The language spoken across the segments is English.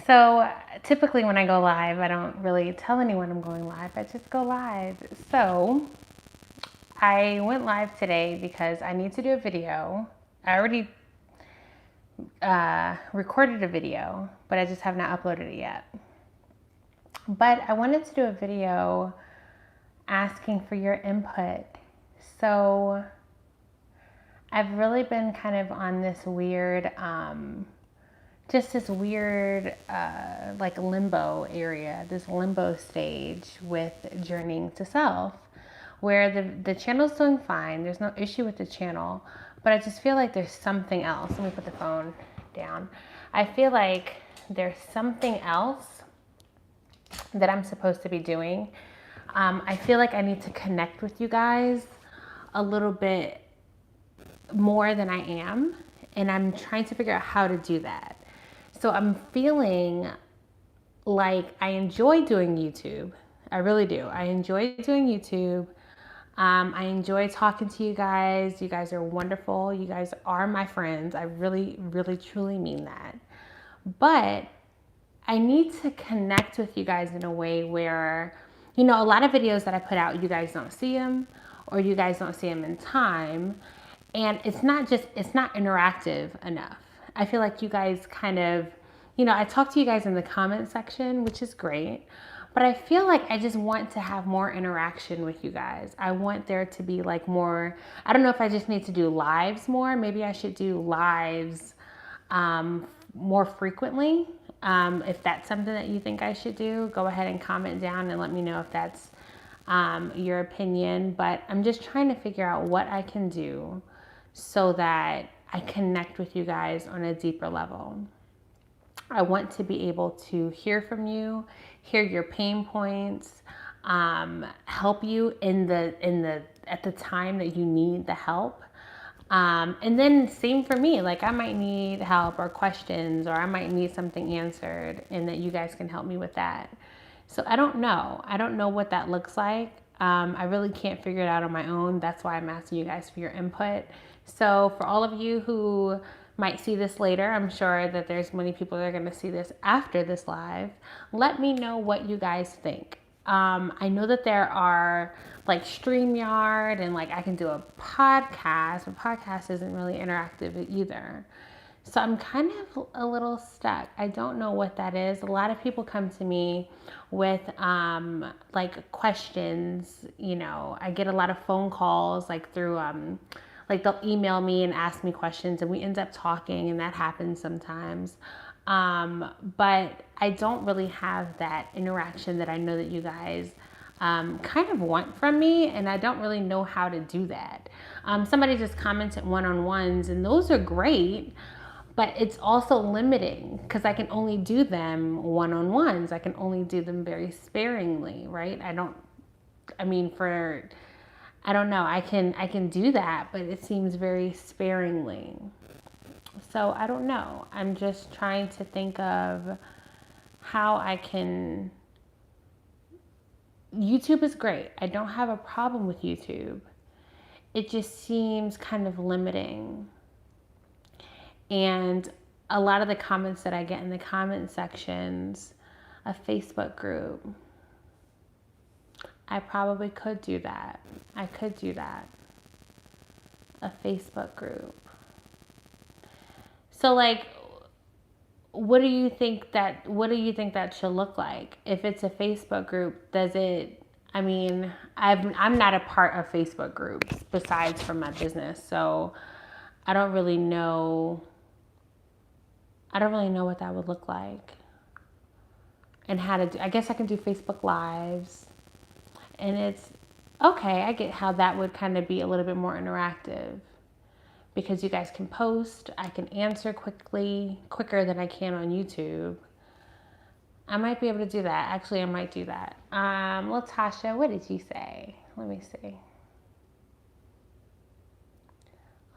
So typically when I go live, I don't really tell anyone I'm going live. I just go live. So I went live today because I need to do a video. I already recorded a video, but I just have not uploaded it yet. But I wanted to do a video asking for your input. So I've really been kind of on this weird, like limbo area, this limbo stage with journeying to self, where the channel's doing fine. There's no issue with the channel, but I just feel like there's something else. Let me put the phone down. I feel like there's something else that I'm supposed to be doing. I feel like I need to connect with you guys a little bit more than I am, and I'm trying to figure out how to do that. So I'm feeling like I enjoy doing YouTube. I really do. I enjoy doing YouTube. I enjoy talking to you guys. You guys are wonderful. You guys are my friends. I really, really, truly mean that. But I need to connect with you guys in a way where, a lot of videos that I put out, you guys don't see them, or you guys don't see them in time. And it's not interactive enough. I feel like you guys kind of, I talk to you guys in the comment section, which is great, but I feel like I just want to have more interaction with you guys. I want there to be like more, I don't know if I just need to do lives more. Maybe I should do lives more frequently. If that's something that you think I should do, go ahead and comment down and let me know if that's your opinion. But I'm just trying to figure out what I can do so that I connect with you guys on a deeper level. I want to be able to hear from you, hear your pain points, help you at the time that you need the help. And then same for me, like I might need help or questions, or I might need something answered, and that you guys can help me with that. So I don't know what that looks like. I really can't figure it out on my own. That's why I'm asking you guys for your input. So for all of you who might see this later, I'm sure that there's many people that are going to see this after this live. Let me know what you guys think. I know that there are like StreamYard, and like I can do a podcast, but podcast isn't really interactive either. So I'm kind of a little stuck. I don't know what that is. A lot of people come to me with like questions. I get a lot of phone calls like through like they'll email me and ask me questions, and we end up talking, and that happens sometimes. But I don't really have that interaction that I know that you guys kind of want from me, and I don't really know how to do that. Somebody just commented one-on-ones, and those are great, but it's also limiting because I can only do them one-on-ones. I can only do them very sparingly, right? I don't know. I can do that, but it seems very sparingly. So I don't know. I'm just trying to think of how I can. YouTube is great. I don't have a problem with YouTube. It just seems kind of limiting. And a lot of the comments that I get in the comment sections, a Facebook group, I probably could do that. I could do that. A Facebook group. So like, what do you think that should look like? If it's a Facebook group, I'm not a part of Facebook groups besides from my business. So I don't really know what that would look like and how to do. I guess I can do Facebook Lives, and it's okay. I get how that would kind of be a little bit more interactive because you guys can post. I can answer quicker than I can on YouTube. I might be able to do that. Actually, I might do that. Latasha, what did you say? Let me see.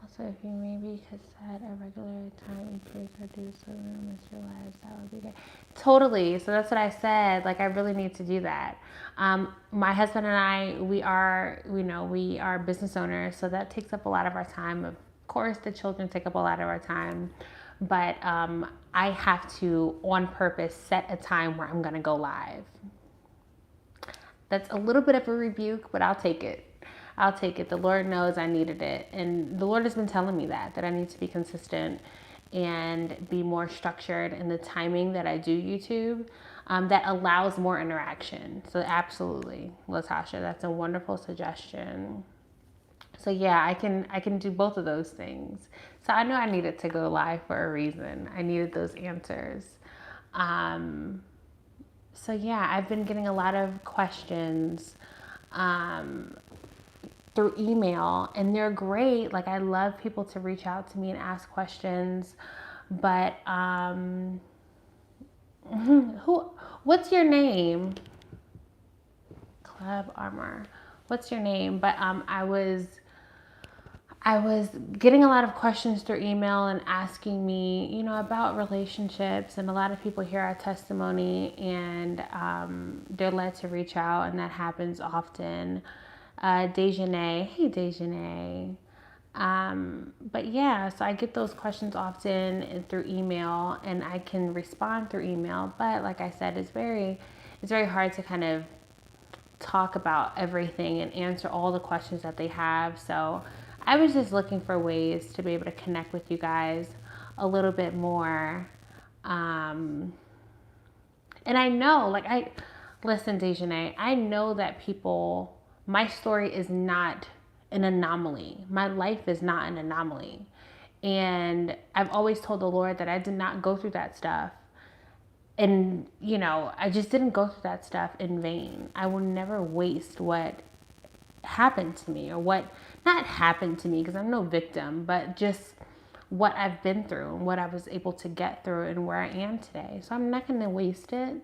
Also, if you maybe could set a regular time and place or do so to miss your lives, that would be great. Totally. So that's what I said. Like, I really need to do that. My husband and I, we are business owners, so that takes up a lot of our time. Of course, the children take up a lot of our time, but I I have to, on purpose, set a time where I'm going to go live. That's a little bit of a rebuke, but I'll take it. I'll take it. The Lord knows I needed it. And the Lord has been telling me that I need to be consistent and be more structured in the timing that I do YouTube, that allows more interaction. So absolutely, Latasha, that's a wonderful suggestion. So yeah, I can do both of those things. So I know I needed to go live for a reason. I needed those answers. So yeah, I've been getting a lot of questions through email, and they're great. Like, I love people to reach out to me and ask questions. But what's your name? Club Armor. What's your name? But I was getting a lot of questions through email and asking me, about relationships, and a lot of people hear our testimony and they're led to reach out, and that happens often. Dejanay, hey Dejanay. But yeah, so I get those questions often and through email, and I can respond through email. But like I said, it's very hard to kind of talk about everything and answer all the questions that they have. So I was just looking for ways to be able to connect with you guys a little bit more. And I know, listen, Dejanay, I know that my story is not an anomaly. My life is not an anomaly. And I've always told the Lord that I did not go through that stuff. And, I just didn't go through that stuff in vain. I will never waste what happened to me, or what not happened to me, because I'm no victim, but just what I've been through and what I was able to get through and where I am today. So I'm not going to waste it.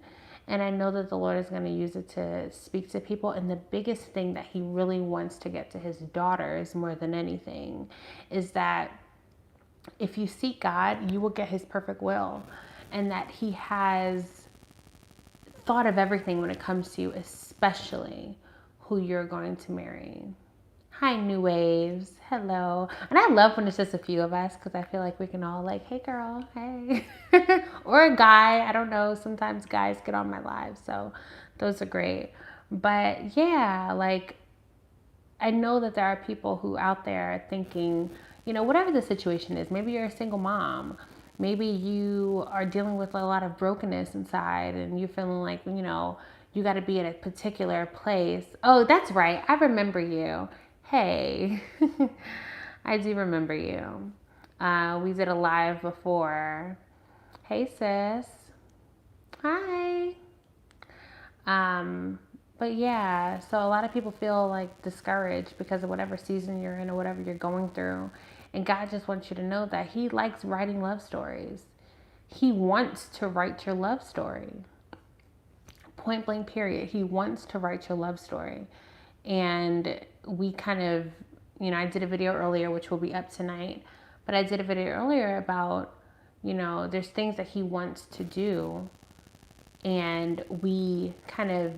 And I know that the Lord is going to use it to speak to people. And the biggest thing that he really wants to get to his daughters more than anything is that if you seek God, you will get his perfect will. And that he has thought of everything when it comes to you, especially who you're going to marry. Hi, New Waves. Hello. And I love when it's just a few of us, because I feel like we can all hey girl, hey. Or a guy. I don't know. Sometimes guys get on my live. So those are great. But yeah, I know that there are people who out there are thinking, whatever the situation is, maybe you're a single mom. Maybe you are dealing with a lot of brokenness inside, and you're feeling like, you got to be at a particular place. Oh, that's right. I remember you. Hey, I do remember you. We did a live before. Hey, sis. Hi. But yeah, so a lot of people feel discouraged because of whatever season you're in or whatever you're going through. And God just wants you to know that he likes writing love stories. He wants to write your love story. Point blank, period. He wants to write your love story. And we kind of, I did a video earlier, which will be up tonight, but I did a video earlier about, there's things that he wants to do. And we kind of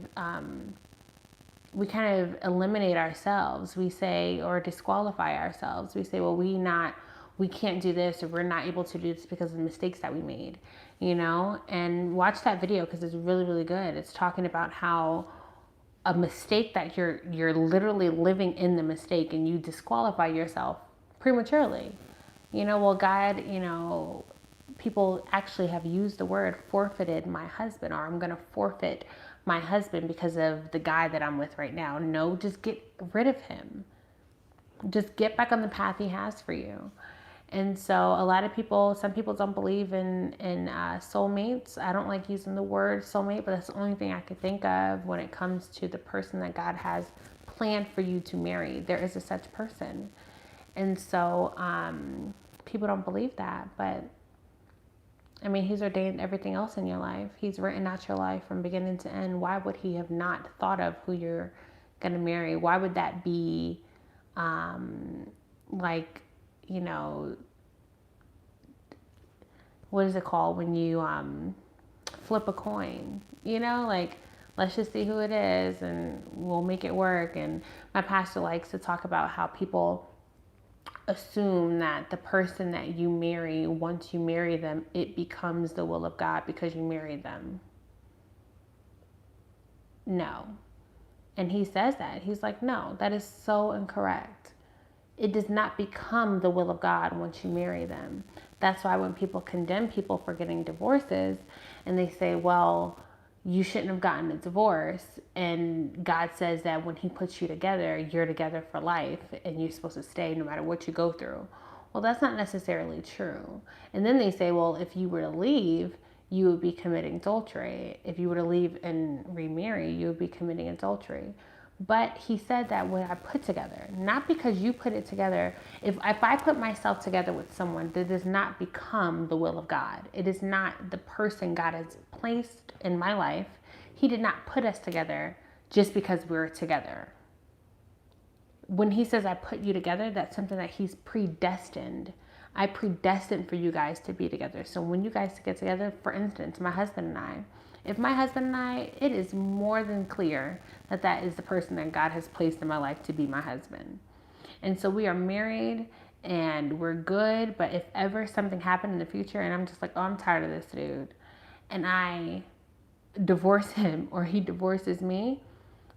eliminate ourselves. We say, or disqualify ourselves. We say, well, we can't do this, or we're not able to do this because of the mistakes that we made, and watch that video, because it's really, really good. It's talking about how a mistake that you're literally living in the mistake, and you disqualify yourself prematurely. Well, God, people actually have used the word forfeited my husband, or I'm going to forfeit my husband because of the guy that I'm with right now. No, just get rid of him. Just get back on the path he has for you. And so a lot of people, some people don't believe in soulmates. I don't like using the word soulmate, but that's the only thing I could think of when it comes to the person that God has planned for you to marry. There is a such person. And so people don't believe that, but he's ordained everything else in your life. He's written out your life from beginning to end. Why would he have not thought of who you're going to marry? Why would that be what is it called when you flip a coin? Let's just see who it is and we'll make it work. And my pastor likes to talk about how people assume that the person that you marry, once you marry them, it becomes the will of God because you married them. No. And he says that. He's like, no, that is so incorrect. It does not become the will of God once you marry them. That's why when people condemn people for getting divorces and they say, well, you shouldn't have gotten a divorce, and God says that when he puts you together, you're together for life and you're supposed to stay no matter what you go through. Well, that's not necessarily true. And then they say, well, if you were to leave, you would be committing adultery. If you were to leave and remarry, you would be committing adultery. But he said that when I put together, not because you put it together. If I put myself together with someone, that does not become the will of God. It is not the person God has placed in my life. He did not put us together just because we're together. When he says I put you together, that's something that he's predestined. I predestined for you guys to be together. So when you guys get together, for instance, my husband and I, if my husband and I, it is more than clear that that is the person that God has placed in my life to be my husband. And so we are married and we're good. But if ever something happened in the future and I'm just like, oh, I'm tired of this dude, and I divorce him or he divorces me,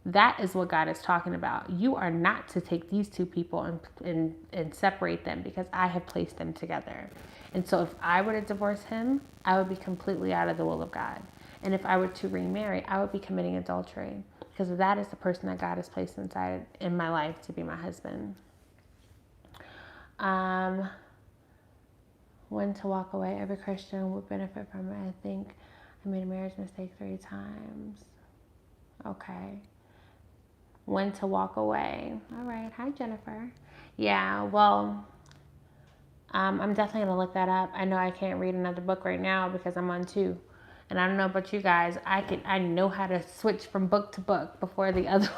that is what God is talking about. You are not to take these two people and separate them because I have placed them together. And so if I were to divorce him, I would be completely out of the will of God. And if I were to remarry, I would be committing adultery because that is the person that God has placed inside in my life to be my husband. When to walk away. Every Christian would benefit from it. I think I made a marriage mistake 3 times. Okay. When to walk away. All right. Hi, Jennifer. Yeah, well, I'm definitely going to look that up. I know I can't read another book right now because I'm on 2. And I don't know about you guys. I know how to switch from book to book before the other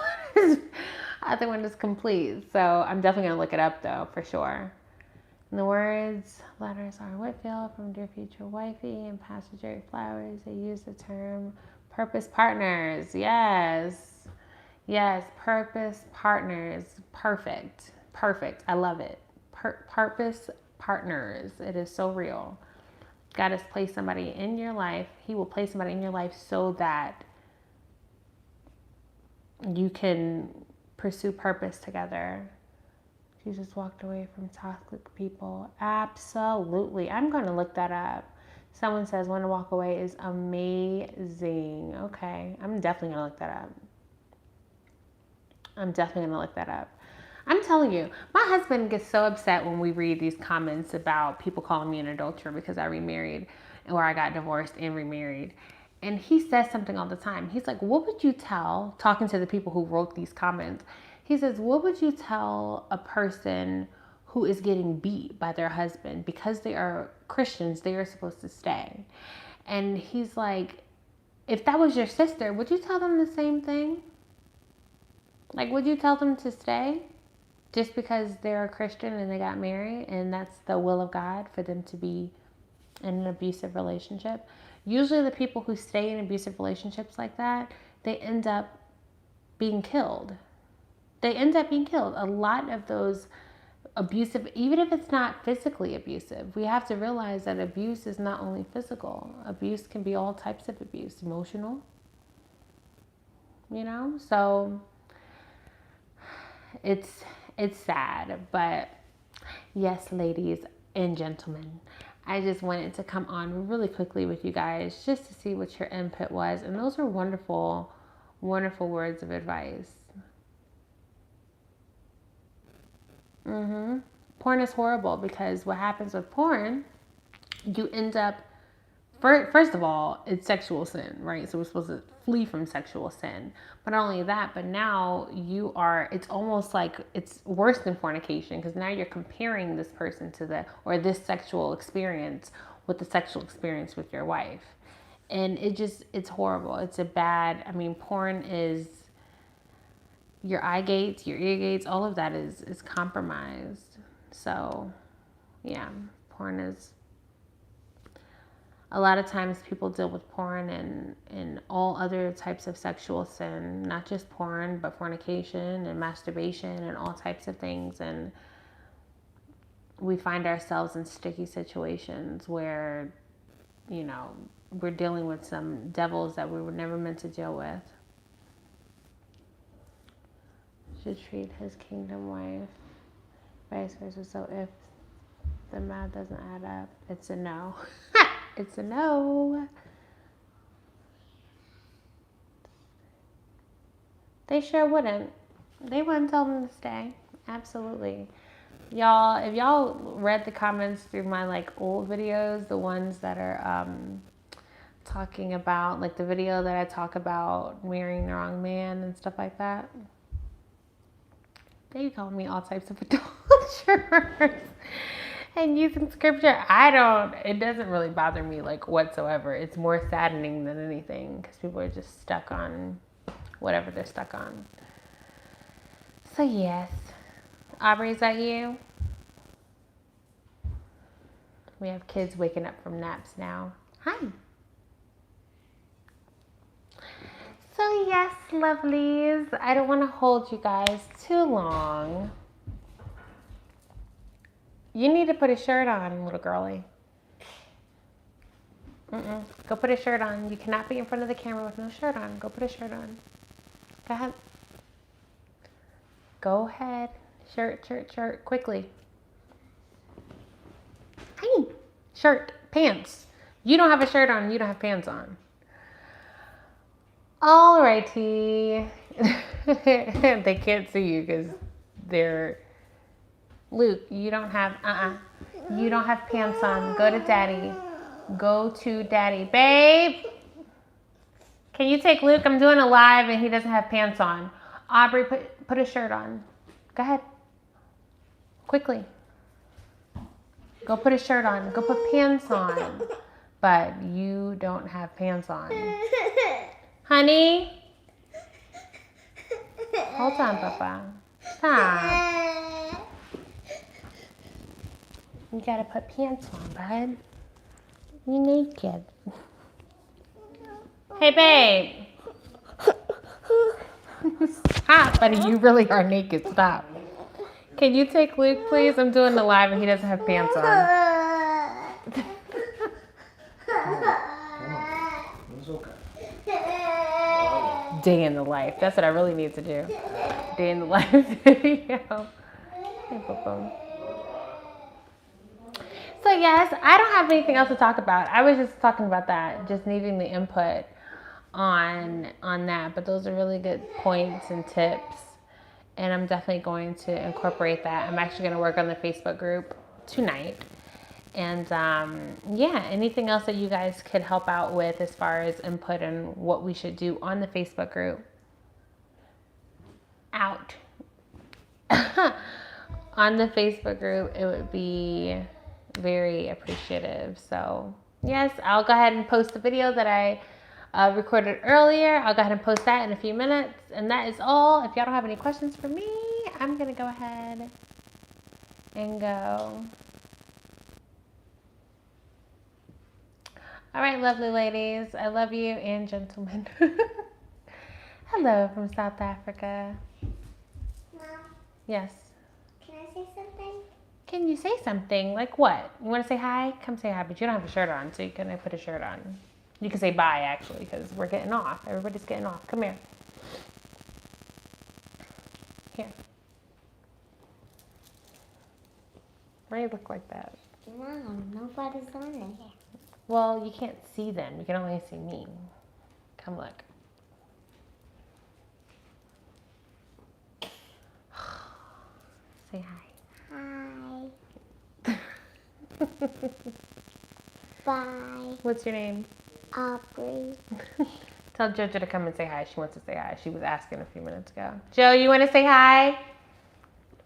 one is complete. So I'm definitely going to look it up, though, for sure. And the letters are Whitfield from Dear Future Wifey and Pastor Jerry Flowers. They use the term purpose partners. Yes, purpose partners. Perfect. I love it. Purpose partners. It is so real. God has placed somebody in your life. He will place somebody in your life so that you can pursue purpose together. Jesus walked away from toxic people. Absolutely. I'm going to look that up. Someone says when to walk away is amazing. Okay. I'm definitely going to look that up. I'm telling you, my husband gets so upset when we read these comments about people calling me an adulterer because I remarried or I got divorced and remarried. And he says something all the time. He's like, what would you tell, talking to the people who wrote these comments, he says, what would you tell a person who is getting beat by their husband? Because they are Christians, they are supposed to stay. And he's like, if that was your sister, would you tell them the same thing? Like, would you tell them to stay? Just because they're a Christian and they got married and that's the will of God for them to be in an abusive relationship. Usually the people who stay in abusive relationships like that, they end up being killed. A lot of those abusive, even if it's not physically abusive, we have to realize that abuse is not only physical. Abuse can be all types of abuse, emotional, so it's sad, but yes, ladies and gentlemen, I just wanted to come on really quickly with you guys just to see what your input was. And those are wonderful, wonderful words of advice. Porn is horrible because what happens with porn, you end up, first of all, it's sexual sin, right? So we're supposed to flee from sexual sin. But not only that, but now it's almost like it's worse than fornication because now you're comparing this person to this sexual experience with the sexual experience with your wife. And it's horrible. Porn is your eye gates, your ear gates, all of that is compromised. So, yeah, porn is... A lot of times people deal with porn and all other types of sexual sin, not just porn, but fornication and masturbation and all types of things. And we find ourselves in sticky situations where, you know, we're dealing with some devils that we were never meant to deal with. Should treat his kingdom wife vice versa. So if the math doesn't add up, it's a no. It's a no. They sure wouldn't. They wouldn't tell them to stay. Absolutely. Y'all, if y'all read the comments through my like old videos, the ones that are talking about, like the video that I talk about marrying the wrong man and stuff like that, they call me all types of adulterers and using scripture. It doesn't really bother me like whatsoever. It's more saddening than anything because people are just stuck on whatever they're stuck on. So yes. Aubrey, is that you? We have kids waking up from naps now. Hi. So yes, lovelies, I don't want to hold you guys too long. You need to put a shirt on, little girlie. Go put a shirt on. You cannot be in front of the camera with no shirt on. Go put a shirt on. Go ahead. Go ahead. Shirt, quickly. Hey, shirt, pants. You don't have a shirt on, you don't have pants on. Alrighty. They can't see you because they're... Luke, you don't have, you don't have pants on. Go to daddy. Go to daddy. Babe, can you take Luke? I'm doing a live and he doesn't have pants on. Aubrey, put a shirt on. Go ahead. Quickly. Go put a shirt on. Go put pants on. But you don't have pants on. Honey? Hold on, Papa. Stop. You gotta put pants on, bud. You naked. Hey, babe. Stop, buddy. You really are naked. Stop. Can you take Luke, please? I'm doing the live and he doesn't have pants on. It's okay. Day in the life. That's what I really need to do. Day in the life video. Hey, boom. So yes, I don't have anything else to talk about. I was just talking about that, just needing the input on that. But those are really good points and tips. And I'm definitely going to incorporate that. I'm actually going to work on the Facebook group tonight. And yeah, anything else that you guys could help out with as far as input and what we should do on the Facebook group. Out. On the Facebook group, it would be very appreciative. So yes, I'll go ahead and post the video that I recorded earlier. I'll go ahead and post that in a few minutes. And that is all. If y'all don't have any questions for me, I'm going to go ahead and go. All right, lovely ladies. I love you, and gentlemen. Hello from South Africa. Mom? Yes. Can I say something? Can you say something? Like what? You want to say hi? Come say hi, but you don't have a shirt on, so you can put a shirt on. You can say bye, actually, because we're getting off. Everybody's getting off. Come here. Here. Why do you look like that? Mom, nobody's on there. Well, you can't see them. You can only see me. Come look. Say hi. Hi. Bye. What's your name? Aubrey. Tell JoJo to come and say hi. She wants to say hi. She was asking a few minutes ago. Joe, you want to say hi?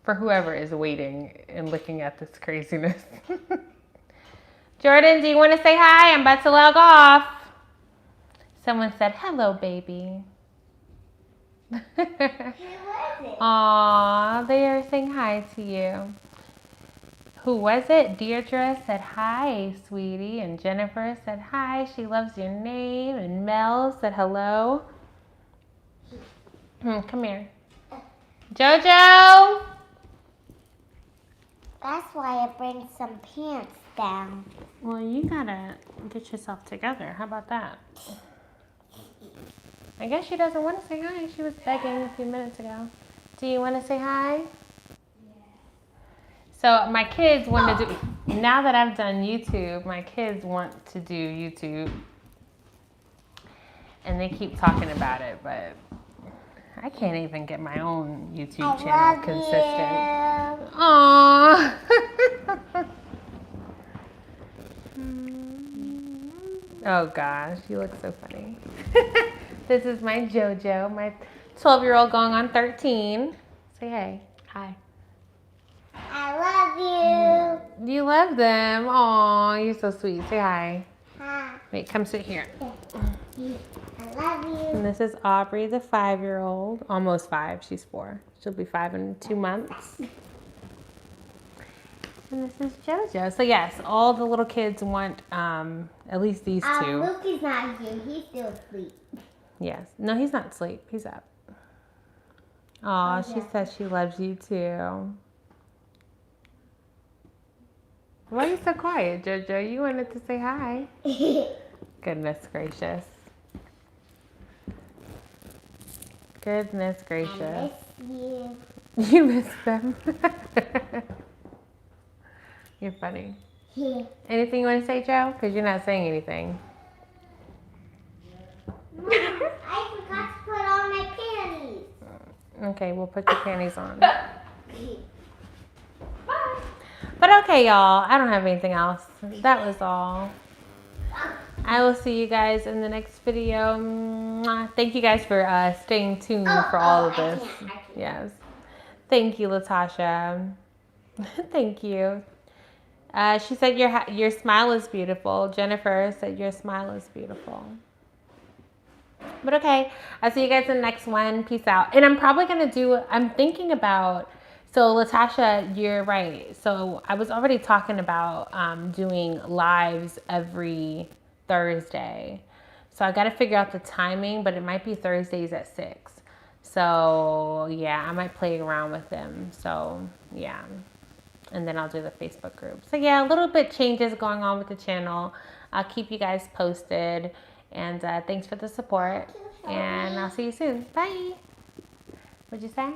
For whoever is waiting and looking at this craziness. Jordan, do you want to say hi? I'm about to log off. Someone said, hello, baby. Who was it? Aw, they are saying hi to you. Who was it? Deirdre said hi, sweetie. And Jennifer said hi. She loves your name. And Mel said hello. Come here. Jojo! That's why I bring some pants down. Well, you gotta get yourself together. How about that? I guess she doesn't want to say hi. She was begging a few minutes ago. Do you want to say hi? So my kids want to do, now that I've done YouTube, my kids want to do YouTube. And they keep talking about it, but I can't even get my own YouTube channel consistent. Aww. Oh gosh, you look so funny. This is my JoJo, my 12-year-old going on 13. Say hey. Hi. I love you. You love them. Aw, you're so sweet. Say hi. Hi. Wait, come sit here. I love you. And this is Aubrey, the 5-year-old. Almost 5. She's 4. She'll be 5 in 2 months. And this is JoJo. So yes, all the little kids want at least these 2. Luke is not here. He's still asleep. Yes. No, he's not asleep. He's up. Aw, Oh, she yeah. says she loves you too. Why are you so quiet, JoJo? You wanted to say hi. Goodness gracious. Goodness gracious. I miss you. You miss them. You're funny. Anything you want to say, Joe? Because you're not saying anything. Mom, I forgot to put on my panties. Okay, we'll put your panties on. But okay, y'all. I don't have anything else. That was all. I will see you guys in the next video. Mwah. Thank you guys for staying tuned for all of this. I can't. Yes. Thank you, Latasha. Thank you. She said your smile is beautiful. Jennifer said your smile is beautiful. But okay, I'll see you guys in the next one. Peace out. And I'm probably going to do, I'm thinking about, so Latasha, you're right. So I was already talking about doing lives every Thursday. So I got to figure out the timing, but it might be Thursdays at 6. So yeah, I might play around with them. So yeah. And then I'll do the Facebook group. So yeah, a little bit changes going on with the channel. I'll keep you guys posted. And thanks for the support. And I'll see you soon. Bye. What'd you say?